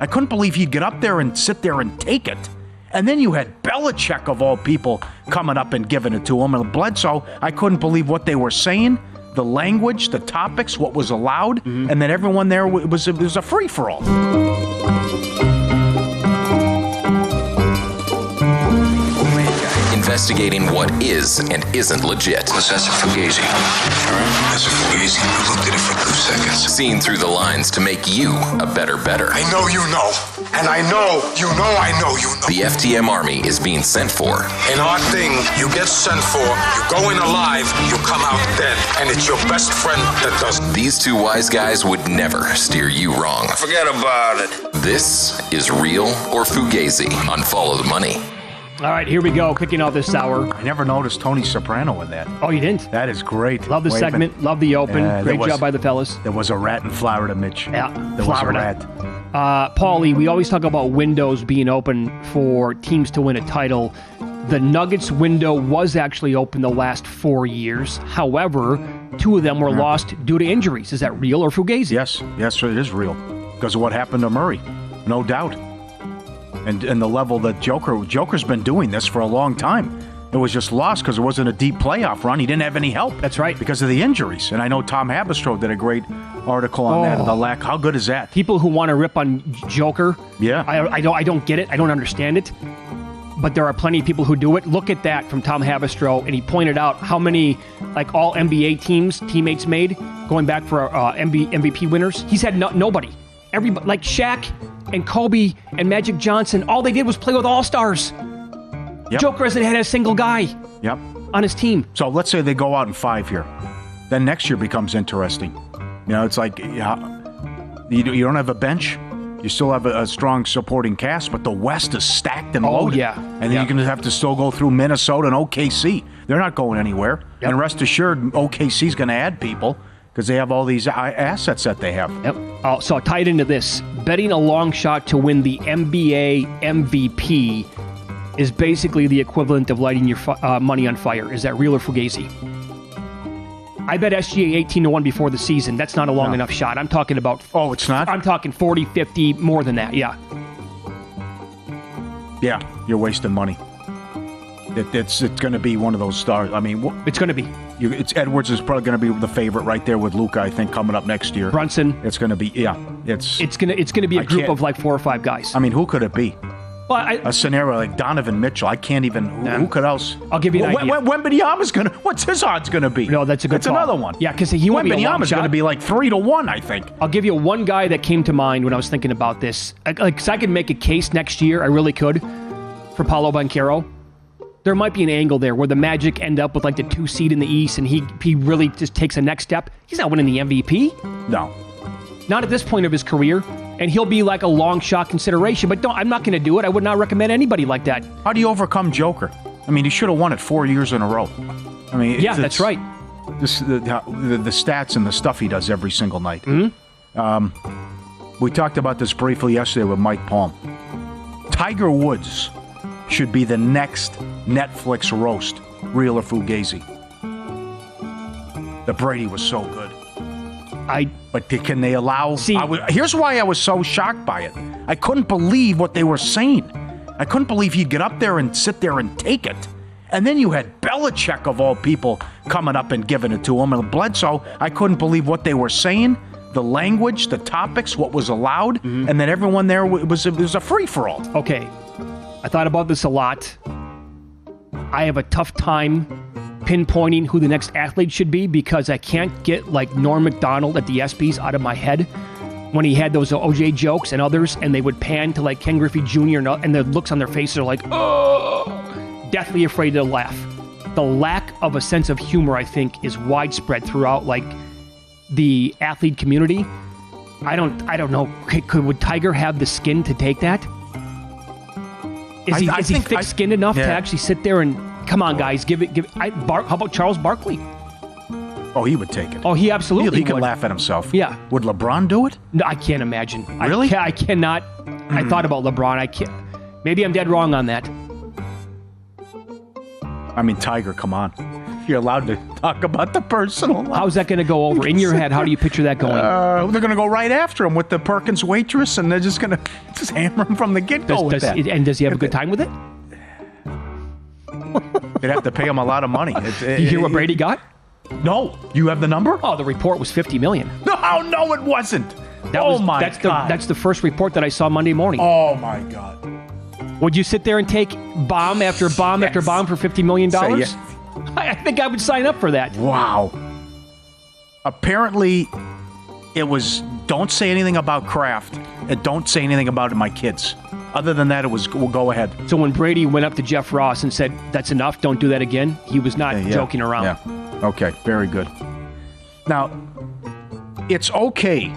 I couldn't believe he'd get up there and sit there and take it. And then you had Belichick, of all people, coming up and giving it to him. And Bledsoe, I couldn't believe what they were saying, the language, the topics, what was allowed. And then everyone there, it was a free-for-all. Investigating what is and isn't legit. That's a Fugazi. All right? That's a Fugazi. I looked at it for 2 seconds. Seeing through the lines to make you a better. I know you know. And I know you know I know you know. The FTM Army is being sent for. In our thing, you get sent for, you go in alive, you come out dead. And it's your best friend that does it. These two wise guys would never steer you wrong. Forget about it. This is Real or Fugazi on Follow the Money. All right, here we go. Kicking off this hour. I never noticed Tony Soprano in that. Oh, you didn't? That is great. Love the segment. Love the open. Great job by the fellas. There was a rat in Florida, Mitch. Yeah, there Florida. was a rat. Paulie, we always talk about windows being open for teams to win a title. The Nuggets window was actually open the last 4 years. However, 2 of them were lost due to injuries. Is that real or Fugazi? Yes, it is real. Because of what happened to Murray. No doubt. And the level that Joker's been doing this for a long time. It was just lost because it wasn't a deep playoff run. He didn't have any help. That's right. Because of the injuries. And I know Tom Haberstroh did a great article on that. The lack. How good is that? People who want to rip on Joker. Yeah. I don't get it. I don't understand it. But there are plenty of people who do it. Look at that from Tom Haberstroh, and he pointed out how many all NBA teammates made going back for MVP winners. He's had nobody. Everybody, like Shaq and Kobe and Magic Johnson, all they did was play with all-stars. Yep. Joker hasn't had a single guy on his team. So let's say they go out in 5 here. Then next year becomes interesting. It's like you don't have a bench. You still have a strong supporting cast, but the West is stacked and loaded. Oh, yeah. And then you're going to have to still go through Minnesota and OKC. They're not going anywhere. Yep. And rest assured, OKC's going to add people because they have all these assets that they have. Yep. So tied into this, betting a long shot to win the NBA MVP is basically the equivalent of lighting your money on fire. Is that real or Fugazi? I bet SGA 18-1 before the season. That's not a long enough shot. I'm talking about... Oh, it's not? I'm talking 40, 50, more than that, yeah. Yeah, you're wasting money. It's going to be one of those stars. I mean... It's going to be. Edwards is probably going to be the favorite right there with Luka, I think, coming up next year. Brunson. It's going to be... Yeah. It's going to be a group of 4 or 5 guys. I mean, who could it be? Well, a scenario like Donovan Mitchell. I can't even... Who could else? I'll give you an idea. Wembanyama's going to... What's his odds going to be? No, that's a good call. That's another one. Yeah, because he won't be a long shot. Wembanyama's going to be 3-1, I think. I'll give you one guy that came to mind when I was thinking about this. Because I could make a case next year, I really could, for Paolo Banchero. There might be an angle there where the Magic end up with the 2 seed in the East and he really just takes a next step. He's not winning the MVP. No. Not at this point of his career. And he'll be a long shot consideration. But I'm not going to do it. I would not recommend anybody like that. How do you overcome Joker? I mean, he should have won it 4 years in a row. I mean, yeah, that's right. The stats and the stuff he does every single night. Mm-hmm. We talked about this briefly yesterday with Mike Palm. Tiger Woods should be the next Netflix roast, real or Fugazi. The Brady was so good. But can they allow... here's why I was so shocked by it. I couldn't believe what they were saying. I couldn't believe he'd get up there and sit there and take it. And then you had Belichick, of all people, coming up and giving it to him. And Bledsoe, I couldn't believe what they were saying, the language, the topics, what was allowed. Mm-hmm. And then everyone there, it was a free-for-all. Okay. I thought about this a lot. I have a tough time pinpointing who the next athlete should be because I can't get Norm Macdonald at the ESPYs out of my head when he had those OJ jokes and others, and they would pan to Ken Griffey Jr. and the looks on their faces are oh, deathly afraid to laugh. The lack of a sense of humor, I think, is widespread throughout the athlete community. I don't know. Would Tiger have the skin to take that? Is he thick-skinned enough to actually sit there and come on, guys, give it. How about Charles Barkley? Oh, he would take it. Oh, he absolutely would. He could laugh at himself. Yeah. Would LeBron do it? No, I can't imagine. Really? I cannot. I thought about LeBron. I can't. Maybe I'm dead wrong on that. I mean, Tiger, come on. You're allowed to talk about the personal life. How's that going to go over? In your head, how do you picture that going? They're going to go right after him with the Perkins waitress, and they're just going to just hammer him from the get-go with that. And does he have a good time with it? They'd have to pay him a lot of money. You hear what Brady got? No. You have the number? Oh, the report was $50 million. No, it wasn't. That's the first report that I saw Monday morning. Oh, my God. Would you sit there and take bomb after bomb after bomb for $50 million? Yes. I think I would sign up for that. Wow. Apparently, it was don't say anything about Kraft and don't say anything about my kids. Other than that, it was we'll go ahead. So when Brady went up to Jeff Ross and said, that's enough, don't do that again, he was not joking around. Yeah. Okay, very good. Now, it's okay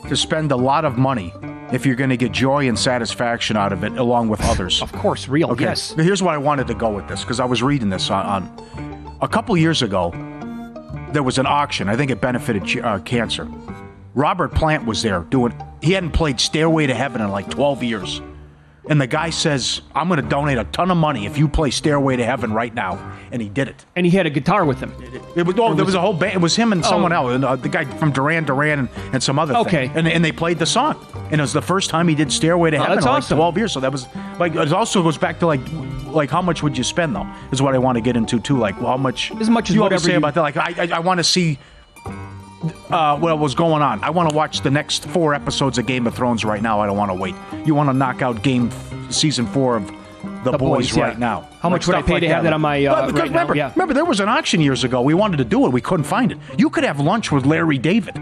to spend a lot of money if you're going to get joy and satisfaction out of it along with others. Of course, real, okay. Yes. Now, here's why I wanted to go with this, because I was reading this on a couple years ago. There was an auction. I think it benefited cancer. Robert Plant was there he hadn't played Stairway to Heaven in like 12 years. And the guy says, I'm going to donate a ton of money if you play Stairway to Heaven right now. And he did it. And he had a guitar with him. There was a whole band. It was him and someone else. And, the guy from Duran Duran and some other thing. And they played the song. And it was the first time he did Stairway to Heaven in like 12 years. So that was like, it also goes back to like how much would you spend though? Is what I want to get into too. Like how much. As much as you whatever always say about that. Like I want to see what was going on. I want to watch the next 4 episodes of Game of Thrones right now. I don't want to wait. You want to knock out season 4 of The Boys right now. How much would I pay to have that on my right now? Remember, there was an auction years ago. We wanted to do it. We couldn't find it. You could have lunch with Larry David.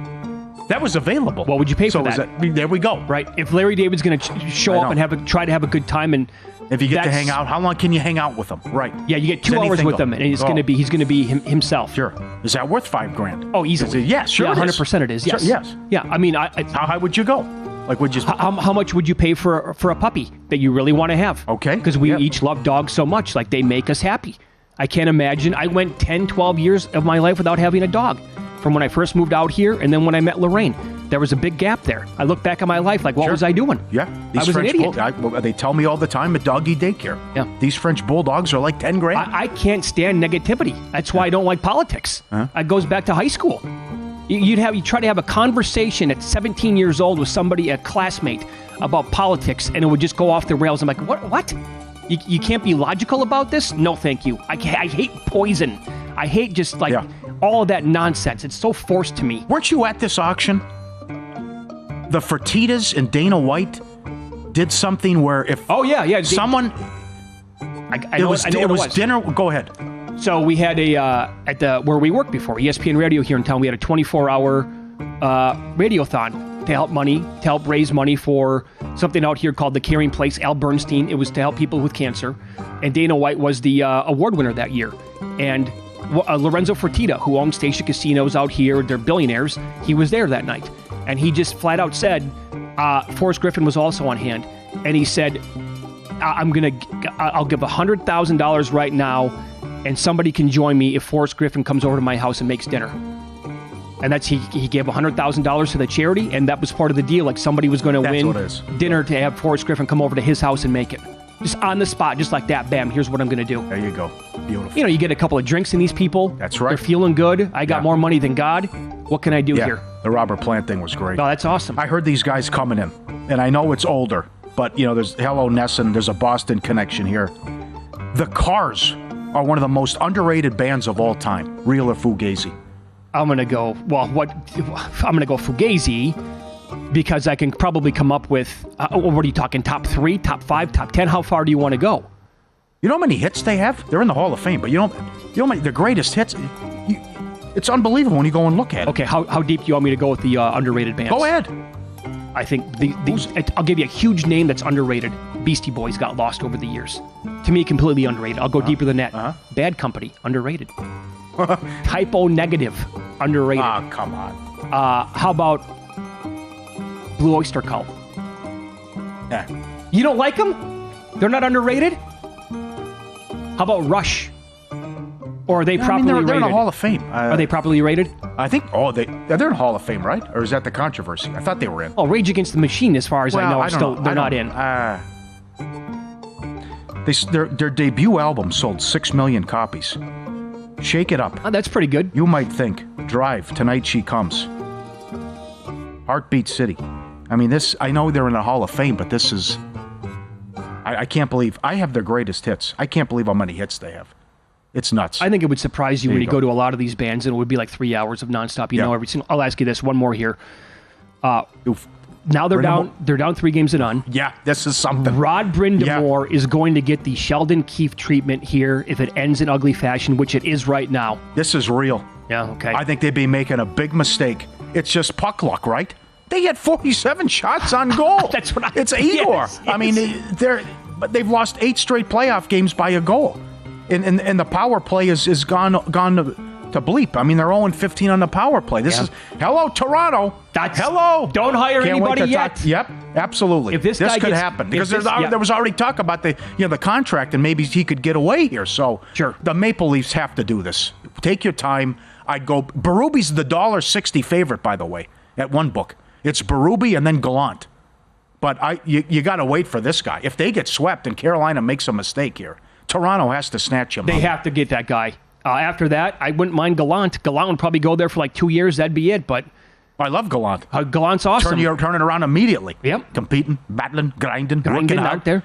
That was available. What would you pay for that? There we go. Right. If Larry David's going to show up and try to have a good time, and if you get to hang out, how long can you hang out with him? Right. Yeah, you get 2 hours with him, and he's going to be himself. Sure. Is that worth $5,000? Oh, easily. Yes. Sure. Yeah, 100% it is. Yes. Sure, yes. Yeah. I mean, how high would you go? Like, would you? How much would you pay for a puppy that you really want to have? Okay. Because we each love dogs so much. Like, they make us happy. I can't imagine. I went 10, 12 years of my life without having a dog. From when I first moved out here, and then when I met Lorraine. There was a big gap there. I look back at my life like, what was I doing? Yeah. I was an idiot. They tell me all the time at doggy daycare. Yeah. These French bulldogs are like $10,000. I can't stand negativity. That's why I don't like politics. It goes back to high school. You try to have a conversation at 17 years old with somebody, a classmate, about politics, and it would just go off the rails. I'm like, what? You can't be logical about this? No, thank you. I hate poison. I hate just all of that nonsense. It's so forced to me. Weren't you at this auction? The Fertittas and Dana White did something where if someone it was dinner. Go ahead. So we had at where we worked before, ESPN Radio here in town. We had a 24-hour radiothon to help raise money for something out here called the Caring Place. Al Bernstein. It was to help people with cancer, and Dana White was the award winner that year. And Lorenzo Fertitta, who owns Station Casinos out here, they're billionaires. He was there that night. And he just flat out said, Forrest Griffin was also on hand. And he said, I'll give $100,000 right now, and somebody can join me if Forrest Griffin comes over to my house and makes dinner. And he gave $100,000 to the charity, and that was part of the deal. Like somebody was going to win dinner to have Forrest Griffin come over to his house and make it. Just on the spot, just like that. Bam, here's what I'm going to do. There you go. Beautiful. You get a couple of drinks in these people. That's right. They're feeling good. I got more money than God. What can I do here? The Robert Plant thing was great. Oh, that's awesome. I heard these guys coming in, and I know it's older, but, there's Hello Nesson, there's a Boston connection here. The Cars are one of the most underrated bands of all time, real or Fugazi. I'm going to go, I'm going to go Fugazi, because I can probably come up with, what are you talking, top 3, top 5, top 10? How far do you want to go? You know how many hits they have? They're in the Hall of Fame, but you know the greatest hits. It's unbelievable when you go and look at it. Okay, how deep do you want me to go with the underrated bands? Go ahead. I think I'll give you a huge name that's underrated. Beastie Boys got lost over the years. To me, completely underrated. I'll go deeper than that. Bad Company, underrated. Typo Negative, underrated. Come on. How about Blue Oyster Cult? Yeah. You don't like them? They're not underrated? How about Rush? Or are they properly rated? They're in the Hall of Fame. Are they properly rated? I think, they're in Hall of Fame, right? Or is that the controversy? I thought they were in. Oh, Rage Against the Machine, as far as I know, they're not in. Their debut album sold 6 million copies. Shake it up. Oh, that's pretty good. You might think, Drive, tonight she comes. Heartbeat City. I mean, I know they're in the Hall of Fame, but this is... I can't believe... I have their greatest hits. I can't believe how many hits they have. It's nuts. I think it would surprise you when you go to a lot of these bands, and it would be like 3 hours of nonstop. You know, every single... I'll ask you this, one more here. Now they're down 3 games to none. Yeah, this is something. Rod Brindamore is going to get the Sheldon Keefe treatment here if it ends in ugly fashion, which it is right now. This is real. Yeah, okay. I think they'd be making a big mistake. It's just puck luck, right? They had 47 shots on goal. That's what It's Igor. Yes. I mean, they've lost 8 straight playoff games by a goal. And the power play is gone to bleep. I mean, they're 0-15 on the power play. This is hello Toronto. Hello. Don't hire anybody yet. Yep, absolutely. If this could happen because there was already talk about the contract and maybe he could get away here. So sure, the Maple Leafs have to do this. Take your time. I'd go. Berube's the $1.60 favorite, by the way, at one book. It's Berube and then Gallant. But you got to wait for this guy. If they get swept and Carolina makes a mistake here, Toronto has to snatch him. They have to get that guy. After that, I wouldn't mind Gallant. Gallant would probably go there for like 2 years. That'd be it. But I love Gallant. Gallant's awesome. Turn it around immediately. Yep. Competing, battling, grinding, working out there.